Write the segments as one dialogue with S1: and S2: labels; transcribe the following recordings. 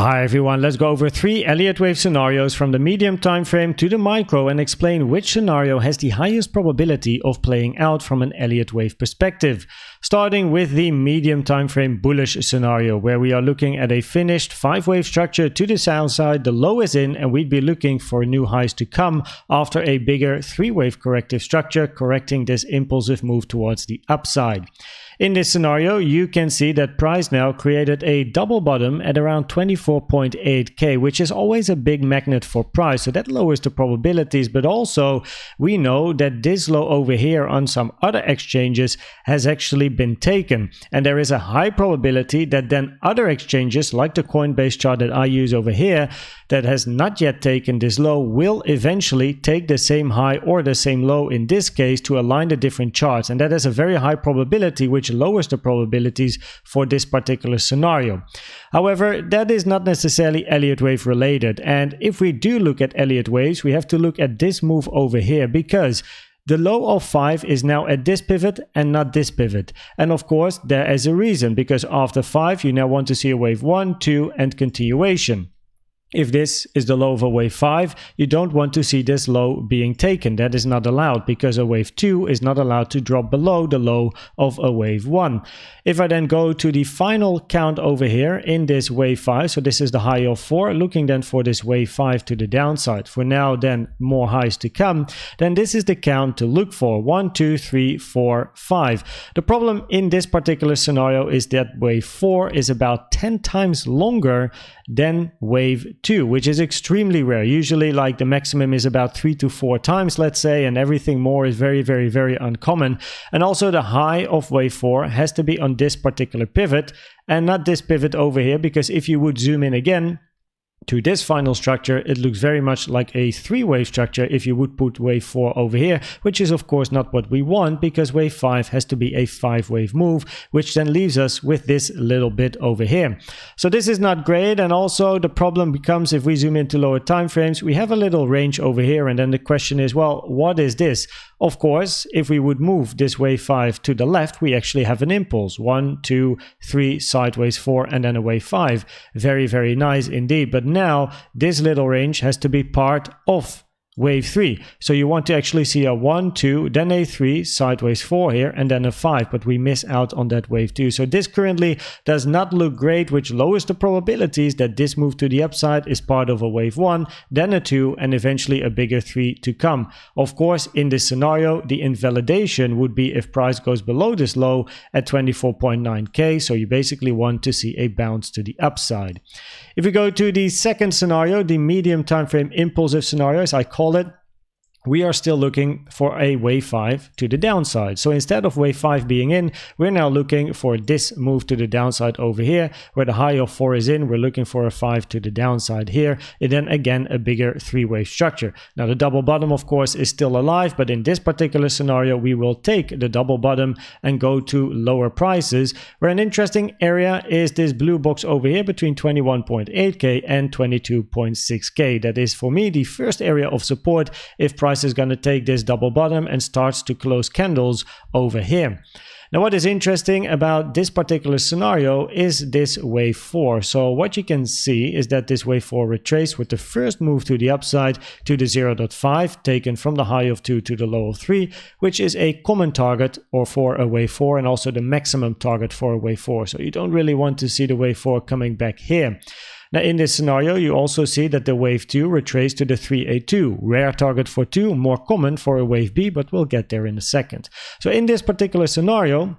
S1: Hi everyone, let's go over 3 Elliott Wave scenarios from the medium time frame to the micro and explain which scenario has the highest probability of playing out from an Elliott Wave perspective. Starting with the medium time frame bullish scenario, where we are looking at a finished 5-wave structure to the downside, the low is in, and we'd be looking for new highs to come after a bigger 3-wave corrective structure, correcting this impulsive move towards the upside. In this scenario, you can see that price now created a double bottom at around 24.8k, which is always a big magnet for price, so that lowers the probabilities, but also we know that this low over here on some other exchanges has actually been taken, and there is a high probability that then other exchanges like the Coinbase chart that I use over here that has not yet taken this low will eventually take the same high or the same low in this case to align the different charts, and that is a very high probability, which lowers the probabilities for this particular scenario. However, that is not necessarily Elliott Wave related, and if we do look at Elliott Waves, we have to look at this move over here, because the low of 5 is now at this pivot and not this pivot. And of course, there is a reason, because after 5 you now want to see a wave 1, 2 and continuation. If this is the low of a wave 5, you don't want to see this low being taken. That is not allowed, because a wave 2 is not allowed to drop below the low of a wave 1. If I then go to the final count over here in this wave 5, so this is the high of 4, looking then for this wave 5 to the downside. For now then more highs to come, then this is the count to look for: 1, 2, 3, 4, 5. The problem in this particular scenario is that wave 4 is about 10 times longer than wave 2, which is extremely rare. Usually like the maximum is about 3 to 4 times, let's say, and everything more is very uncommon. And also the high of wave 4 has to be on this particular pivot and not this pivot over here, because if you would zoom in again to this final structure, it looks very much like a 3-wave structure if you would put wave 4 over here, which is of course not what we want, because wave 5 has to be a 5-wave move, which then leaves us with this little bit over here. So this is not great, and also the problem becomes, if we zoom into lower time frames, we have a little range over here, and then the question is, well, what is this? Of course, if we would move this wave 5 to the left, we actually have an impulse: 1, 2, 3, sideways 4, and then a wave 5. Very nice indeed. But now this little range has to be part of wave 3. So you want to actually see a 1, 2, then a 3, sideways 4 here, and then a 5, but we miss out on that wave 2. So this currently does not look great, which lowers the probabilities that this move to the upside is part of a wave 1, then a 2, and eventually a bigger 3 to come. Of course, in this scenario, the invalidation would be if price goes below this low at 24.9k, so you basically want to see a bounce to the upside. If we go to the second scenario, the medium time frame impulsive scenario, as I call it, we are still looking for a wave 5 to the downside. So instead of wave 5 being in, we're now looking for this move to the downside over here, where the high of 4 is in. We're looking for a 5 to the downside here, and then again a bigger 3-wave structure. Now the double bottom of course is still alive, but in this particular scenario we will take the double bottom and go to lower prices, where an interesting area is this blue box over here between 21.8k and 22.6k. That is for me the first area of support if price is going to take this double bottom and starts to close candles over here. Now what is interesting about this particular scenario is this wave 4. So what you can see is that this wave 4 retraced with the first move to the upside to the 0.5, taken from the high of 2 to the low of 3, which is a common target or for a wave 4, and also the maximum target for a wave 4. So you don't really want to see the wave 4 coming back here. Now in this scenario, you also see that the wave 2 retraced to the 382, rare target for 2, more common for a wave B, but we'll get there in a second. So in this particular scenario,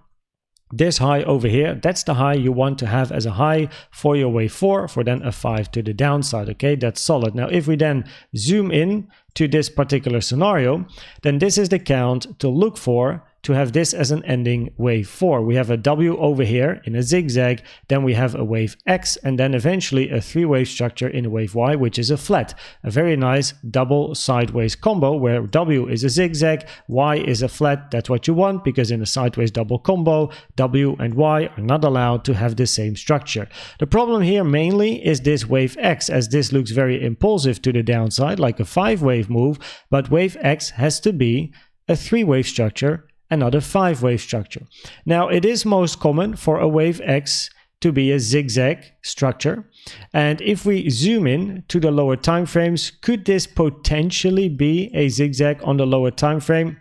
S1: this high over here, that's the high you want to have as a high for your wave 4, for then a 5 to the downside. Okay, that's solid. Now if we then zoom in to this particular scenario, then this is the count to look for to have this as an ending wave 4. We have a W over here in a zigzag, then we have a wave X, and then eventually a 3-wave structure in a wave Y, which is a flat. A very nice double sideways combo where W is a zigzag, Y is a flat. That's what you want, because in a sideways double combo, W and Y are not allowed to have the same structure. The problem here mainly is this wave X, as this looks very impulsive to the downside, like a 5-wave move, but wave X has to be a 3-wave structure, another 5-wave structure. Now it is most common for a wave X to be a zigzag structure. And if we zoom in to the lower time frames, could this potentially be a zigzag on the lower time frame?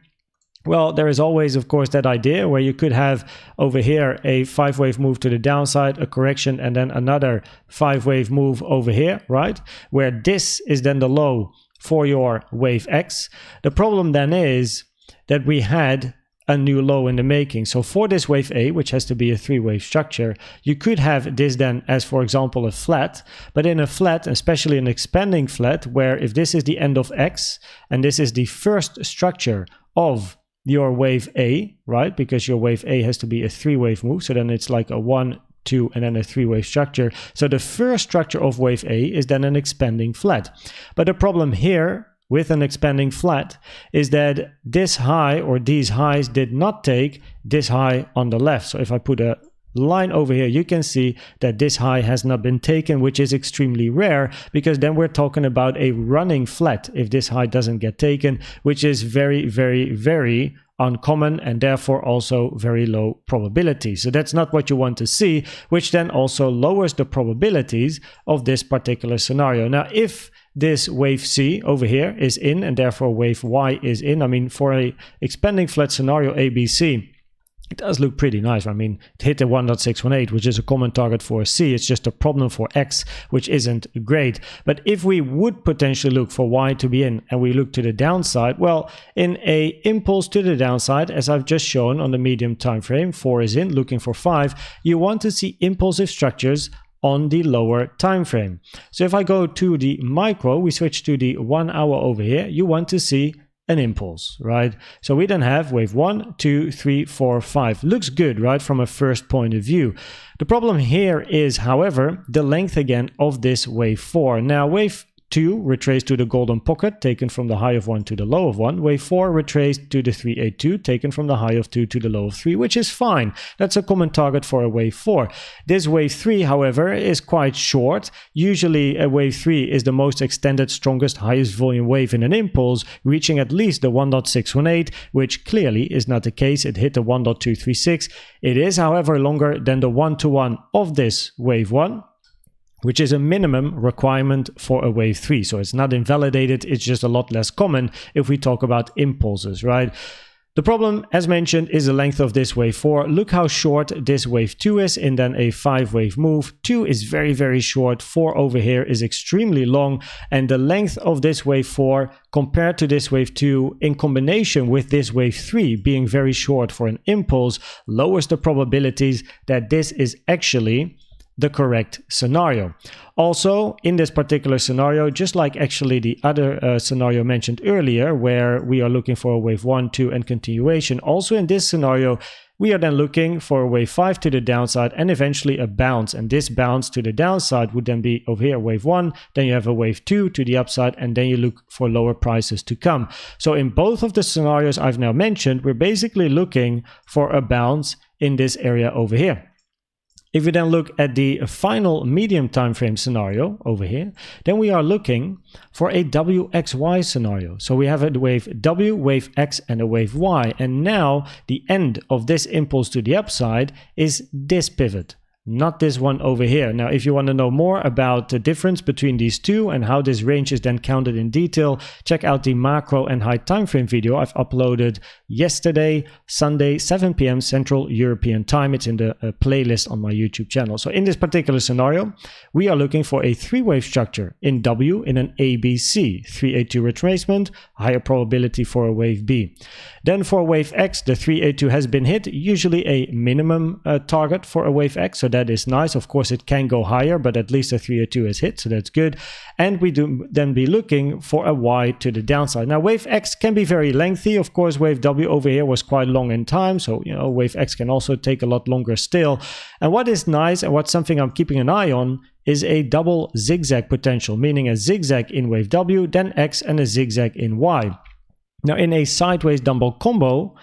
S1: Well, there is always, of course, that idea where you could have over here a 5-wave move to the downside, a correction, and then another 5-wave move over here, right? Where this is then the low for your wave X. The problem then is that we had a new low in the making. So for this wave A, which has to be a 3-wave structure, you could have this then as, for example, a flat. But in a flat, especially an expanding flat, where if this is the end of X and this is the first structure of your wave A, right? Because your wave A has to be a 3-wave move. So then it's like a 1, 2, and then a 3-wave structure. So the first structure of wave A is then an expanding flat. But the problem here with an expanding flat is that this high or these highs did not take this high on the left. So if I put a line over here, you can see that this high has not been taken, which is extremely rare, because then we're talking about a running flat if this high doesn't get taken, which is very, very, very uncommon and therefore also very low probability. So that's not what you want to see, which then also lowers the probabilities of this particular scenario. Now, if this wave C over here is in and therefore wave Y is in, I mean, for a expanding flat scenario ABC, it does look pretty nice. I mean, it hit the 1.618, which is a common target for a C. It's just a problem for X, which isn't great. But if we would potentially look for Y to be in and we look to the downside, well, in a impulse to the downside, as I've just shown on the medium time frame, 4 is in, looking for 5, you want to see impulsive structures on the lower time frame. So if I go to the micro, we switch to the 1 hour over here, you want to see an impulse, right? So we then have wave 1, 2, 3, 4, 5. Looks good, right, from a first point of view. The problem here is, however, the length again of this wave 4. Now, wave 2 retraced to the golden pocket, taken from the high of 1 to the low of 1. Wave 4 retraced to the 382, taken from the high of 2 to the low of 3, which is fine. That's a common target for a wave 4. This wave 3, however, is quite short. Usually a wave 3 is the most extended, strongest, highest volume wave in an impulse, reaching at least the 1.618, which clearly is not the case. It hit the 1.236. It is, however, longer than the 1-to-1 of this wave 1, which is a minimum requirement for a wave 3. So it's not invalidated, it's just a lot less common if we talk about impulses, right? The problem, as mentioned, is the length of this wave 4. Look how short this wave 2 is in then a 5-wave move. 2 is very, very short. 4 over here is extremely long. And the length of this wave 4 compared to this wave 2 in combination with this wave 3 being very short for an impulse lowers the probabilities that this is actually the correct scenario. Also, in this particular scenario, just like actually the other scenario mentioned earlier, where we are looking for a wave 1, 2, and continuation, also in this scenario, we are then looking for a wave 5 to the downside and eventually a bounce. And this bounce to the downside would then be over here, wave 1, then you have a wave 2 to the upside, and then you look for lower prices to come. So in both of the scenarios I've now mentioned, we're basically looking for a bounce in this area over here. If we then look at the final medium time frame scenario over here, then we are looking for a WXY scenario. So we have a wave W, wave X, and a wave Y. And now the end of this impulse to the upside is this pivot, not this one over here. Now, if you want to know more about the difference between these two and how this range is then counted in detail, check out the macro and high time frame video I've uploaded yesterday, Sunday, 7 p.m. Central European time. It's in the playlist on my YouTube channel. So in this particular scenario, we are looking for a 3-wave structure in W in an ABC, 382 retracement, higher probability for a wave B. Then for wave X, the 382 has been hit, usually a minimum target for a wave X. So that is nice. Of course, it can go higher, but at least the 382 is hit, so that's good. And we do then be looking for a Y to the downside. Now, wave X can be very lengthy. Of course, wave W over here was quite long in time, so wave X can also take a lot longer still. And what is nice, and what's something I'm keeping an eye on, is a double zigzag potential, meaning a zigzag in wave W, then X, and a zigzag in Y. Now, in a sideways dumbbell combo,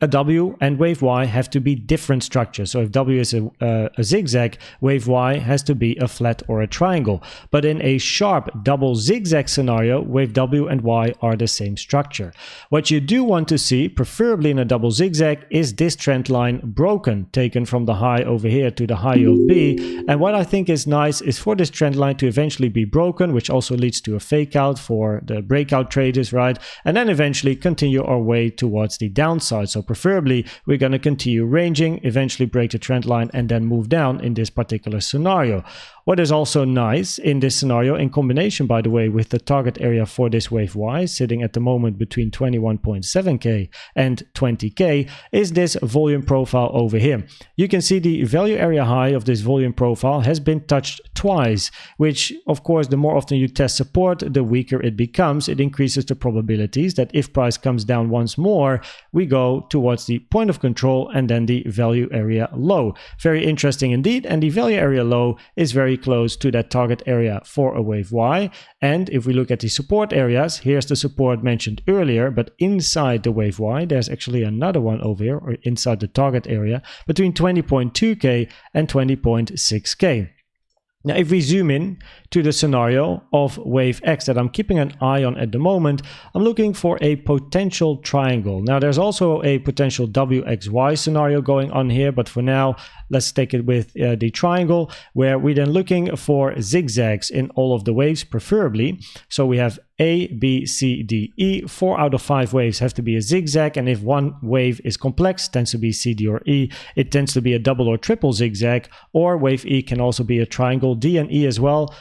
S1: a W and wave Y have to be different structures. So if W is a zigzag, wave Y has to be a flat or a triangle. But in a sharp double zigzag scenario, wave W and Y are the same structure. What you do want to see, preferably in a double zigzag, is this trend line broken, taken from the high over here to the high of B. And what I think is nice is for this trend line to eventually be broken, which also leads to a fake out for the breakout traders, right? And then eventually continue our way towards the downside. So preferably, we're going to continue ranging, eventually break the trend line, and then move down in this particular scenario. What is also nice in this scenario, in combination, by the way, with the target area for this wave Y, sitting at the moment between 21.7K and 20K, is this volume profile over here. You can see the value area high of this volume profile has been touched twice, which, of course, the more often you test support, the weaker it becomes. It increases the probabilities that if price comes down once more, we go towards the point of control and then the value area low. Very interesting indeed, and the value area low is very close to that target area for a wave Y. And if we look at the support areas, here's the support mentioned earlier, but inside the wave Y, there's actually another one over here, or inside the target area, between 20.2K and 20.6K. Now, if we zoom in to the scenario of wave X that I'm keeping an eye on at the moment, I'm looking for a potential triangle. Now, there's also a potential WXY scenario going on here, but for now, let's take it with the triangle, where we're then looking for zigzags in all of the waves, preferably. So we have A, B, C, D, E. 4 out of 5 waves have to be a zigzag, and if one wave is complex, tends to be C, D, or E, it tends to be a double or triple zigzag, or wave E can also be a triangle, D and E as well,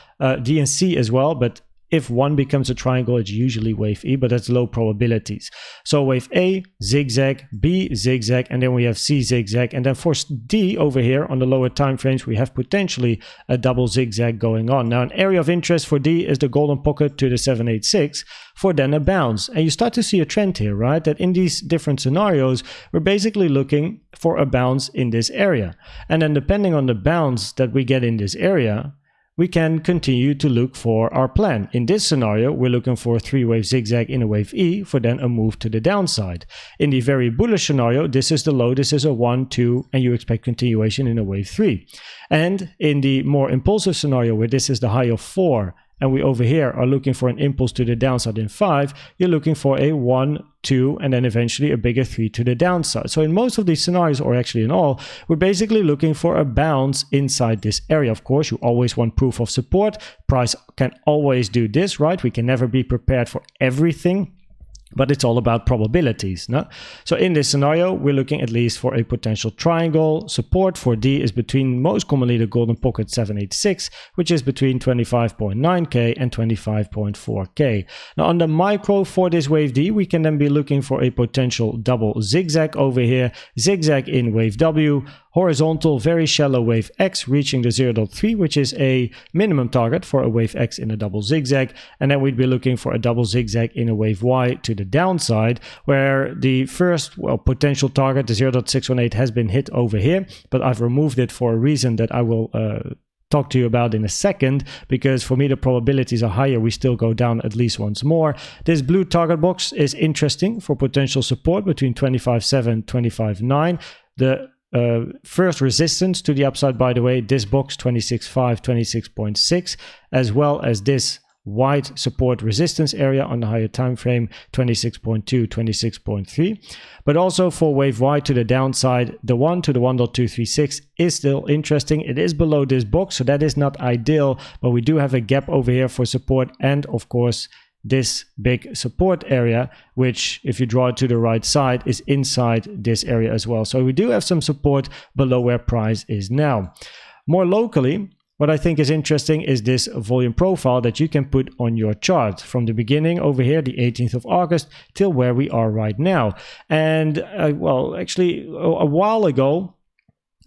S1: D and C as well, but if one becomes a triangle, it's usually wave E, but that's low probabilities. So wave A, zigzag, B, zigzag, and then we have C, zigzag. And then for D over here on the lower time frames, we have potentially a double zigzag going on. Now, an area of interest for D is the golden pocket to the 786 for then a bounce. And you start to see a trend here, right? That in these different scenarios, we're basically looking for a bounce in this area. And then depending on the bounce that we get in this area, we can continue to look for our plan. In this scenario, we're looking for a 3-wave zigzag in a wave E for then a move to the downside. In the very bullish scenario, this is the low, this is a 1, 2, and you expect continuation in a wave 3. And in the more impulsive scenario, where this is the high of 4, and we over here are looking for an impulse to the downside in 5, you're looking for a 1, 2, and then eventually a bigger 3 to the downside. So in most of these scenarios, or actually in all, we're basically looking for a bounce inside this area. Of course, you always want proof of support. Price can always do this, right? We can never be prepared for everything, but it's all about probabilities. No? So in this scenario, we're looking at least for a potential triangle. Support for D is between, most commonly, the golden pocket 786, which is between 25.9K and 25.4K. Now on the micro for this wave D, we can then be looking for a potential double zigzag over here, zigzag in wave W, horizontal, very shallow wave X reaching the 0.3, which is a minimum target for a wave X in a double zigzag. And then we'd be looking for a double zigzag in a wave Y to the downside, where the first potential target, the 0.618, has been hit over here, but I've removed it for a reason that I will talk to you about in a second, because for me the probabilities are higher. We still go down at least once more. This blue target box is interesting for potential support between 25.7, 25.9. The first resistance to the upside, by the way, this box 26.5, 26.6, as well as this wide support resistance area on the higher time frame 26.2, 26.3. But also for wave Y to the downside, the 1 to the 1.236 is still interesting. It is below this box, so that is not ideal, but we do have a gap over here for support, and of course this big support area, which if you draw it to the right side is inside this area as well. So we do have some support below where price is now. More locally, what I think is interesting is this volume profile that you can put on your chart from the beginning over here, the 18th of August, till where we are right now. And well, actually a while ago,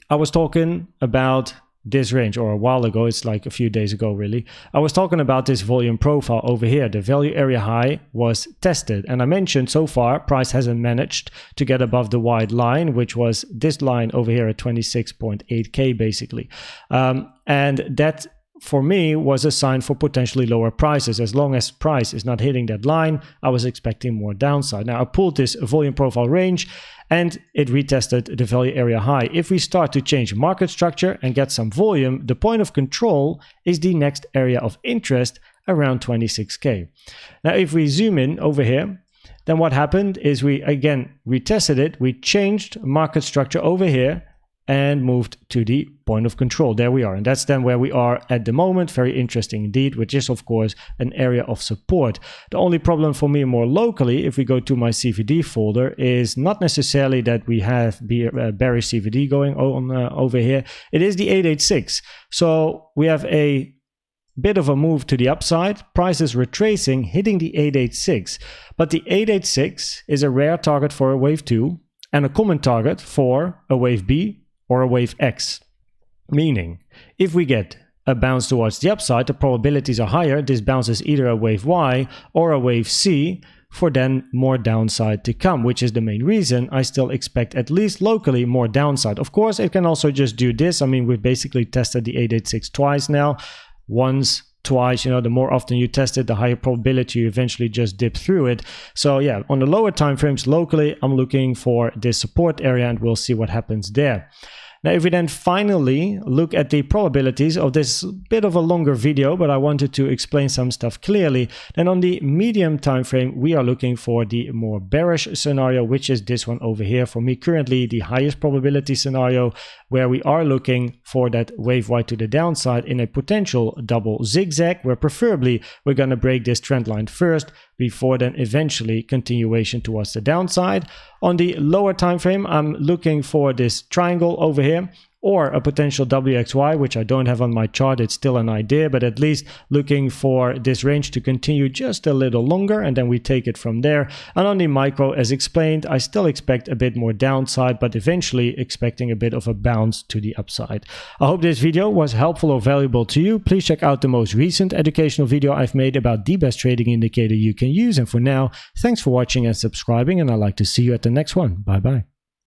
S1: I was talking about this range, or a while ago, it's like a few days ago really, I was talking about this volume profile over here. The value area high was tested, and I mentioned so far price hasn't managed to get above the wide line, which was this line over here at 26.8K basically, and that for me was a sign for potentially lower prices. As long as price is not hitting that line, I was expecting more downside. Now I pulled this volume profile range and it retested the value area high. If we start to change market structure and get some volume, the point of control is the next area of interest around 26K. Now if we zoom in over here, then what happened is we again retested it, we changed market structure over here and moved to the point of control. There we are, and that's then where we are at the moment. Very interesting indeed, which is of course an area of support. The only problem for me more locally, if we go to my CVD folder, is not necessarily that we have bearish CVD going on over here. It is the 886. So we have a bit of a move to the upside, price is retracing, hitting the 886, but the 886 is a rare target for a wave 2 and a common target for a wave B or a wave X. Meaning, if we get a bounce towards the upside, the probabilities are higher. This bounce is either a wave Y or a wave C, for then more downside to come, which is the main reason I still expect at least locally more downside. Of course, it can also just do this. I mean, we've basically tested the 886 twice now. Once, twice, the more often you test it, the higher probability you eventually just dip through it. So yeah, on the lower time frames locally, I'm looking for this support area and we'll see what happens there. Now, if we then finally look at the probabilities of this bit of a longer video, but I wanted to explain some stuff clearly, then on the medium time frame, we are looking for the more bearish scenario, which is this one over here. For me, currently the highest probability scenario, where we are looking for that wave Y to the downside in a potential double zigzag, where preferably we're going to break this trend line first, before then eventually continuation towards the downside. On the lower time frame, I'm looking for this triangle over here, or a potential WXY, which I don't have on my chart. It's still an idea, but at least looking for this range to continue just a little longer, and then we take it from there. And on the micro, as explained, I still expect a bit more downside, but eventually expecting a bit of a bounce to the upside. I hope this video was helpful or valuable to you. Please check out the most recent educational video I've made about the best trading indicator you can use. And for now, thanks for watching and subscribing, and I'd like to see you at the next one. Bye bye.